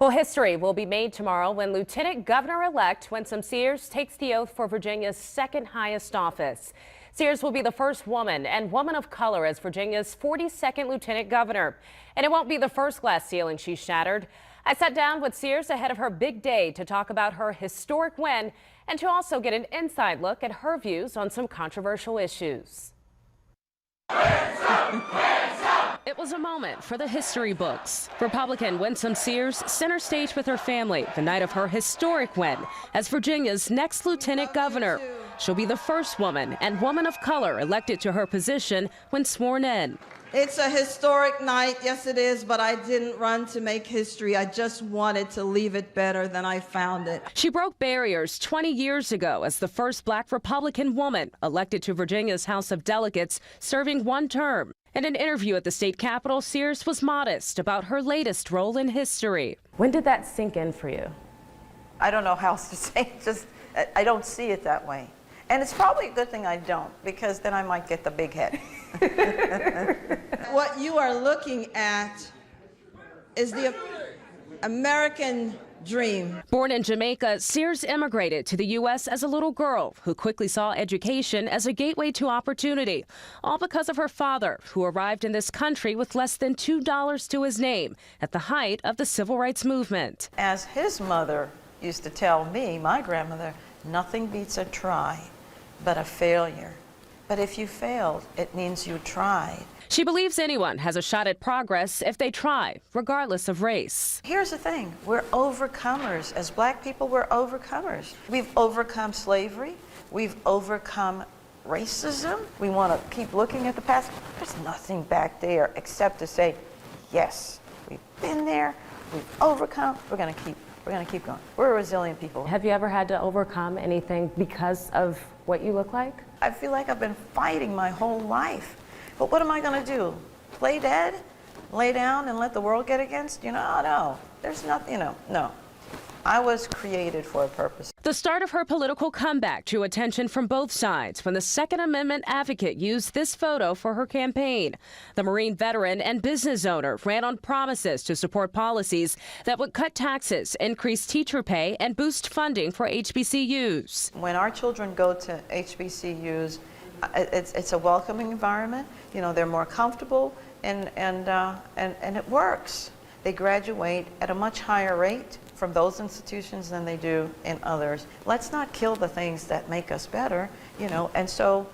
Well, history will be made tomorrow when Lieutenant Governor-elect Winsome Sears takes the oath for Virginia's second highest office. Sears will be the first woman and woman of color as Virginia's 42nd lieutenant governor. And it won't be the first glass ceiling she's shattered. I sat down with Sears ahead of her big day to talk about her historic win and to also get an inside look at her views on some controversial issues. It was a moment for the history books. Republican Winsome Sears center stage with her family the night of her historic win as Virginia's next lieutenant governor. She'll be the first woman and woman of color elected to her position when sworn in. It's a historic night, yes it is, but I didn't run to make history. I just wanted to leave it better than I found it. She broke barriers 20 years ago as the first black Republican woman elected to Virginia's House of Delegates, serving one term. In an interview at the state capitol, Sears was modest about her latest role in history. When did that sink in for you? I don't know how else to say it. Just, I don't see it that way. And it's probably a good thing I don't, because then I might get the big head. What you are looking at is the American dream. Born in Jamaica, Sears immigrated to the U.S. as a little girl who quickly saw education as a gateway to opportunity, all because of her father, who arrived in this country with less than $2 to his name at the height of the civil rights movement. As his mother used to tell me, my grandmother, nothing beats a try but a failure. But if you failed, it means you tried. She believes anyone has a shot at progress if they try, regardless of race. Here's the thing, we're overcomers. As black people, we're overcomers. We've overcome slavery, we've overcome racism. We want to keep looking at the past. There's nothing back there except to say, yes, we've been there, we've overcome, we're going to keep going. We're a resilient people. Have you ever had to overcome anything because of what you look like? I feel like I've been fighting my whole life. But what am I going to do? Play dead? Lay down and let the world get against? No. There's nothing, no. I was created for a purpose. The start of her political comeback drew attention from both sides when the Second Amendment advocate used this photo for her campaign. The Marine veteran and business owner ran on promises to support policies that would cut taxes, increase teacher pay, and boost funding for HBCUs. When our children go to HBCUs, it's a welcoming environment. They're more comfortable, and it works. They graduate at a much higher rate from those institutions than they do in others. Let's not kill the things that make us better, and so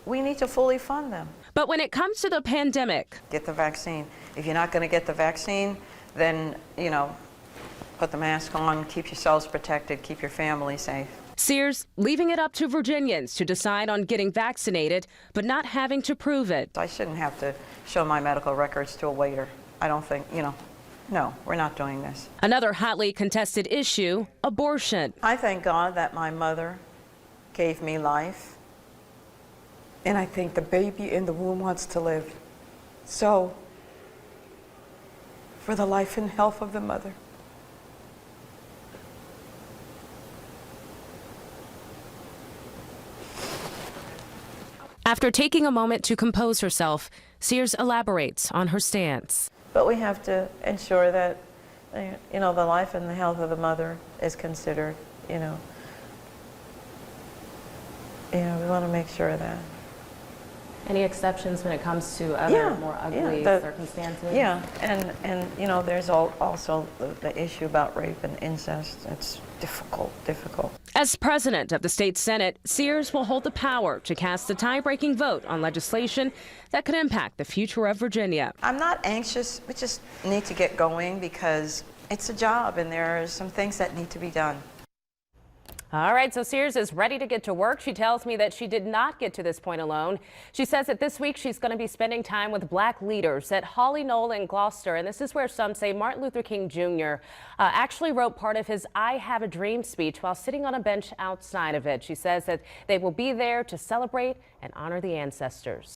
we need to fully fund them. But when it comes to the pandemic, get the vaccine. If you're not going to get the vaccine, then, put the mask on, keep yourselves protected, keep your family safe. Sears leaving it up to Virginians to decide on getting vaccinated, but not having to prove it. I shouldn't have to show my medical records to a waiter. I don't think, No, we're not doing this. Another hotly contested issue, abortion. I thank God that my mother gave me life. And I think the baby in the womb wants to live. So, for the life and health of the mother. After taking a moment to compose herself, Sears elaborates on her stance. But we have to ensure that, the life and the health of the mother is considered, we want to make sure of that. Any exceptions when it comes to other more ugly circumstances? Yeah, and there's also the issue about rape and incest. It's difficult. As president of the state Senate, Sears will hold the power to cast the tie-breaking vote on legislation that could impact the future of Virginia. I'm not anxious. We just need to get going because it's a job and there are some things that need to be done. All right, so Sears is ready to get to work. She tells me that she did not get to this point alone. She says that this week she's going to be spending time with black leaders at Holly Knoll in Gloucester. And this is where some say Martin Luther King Jr. Actually wrote part of his I Have a Dream speech while sitting on a bench outside of it. She says that they will be there to celebrate and honor the ancestors.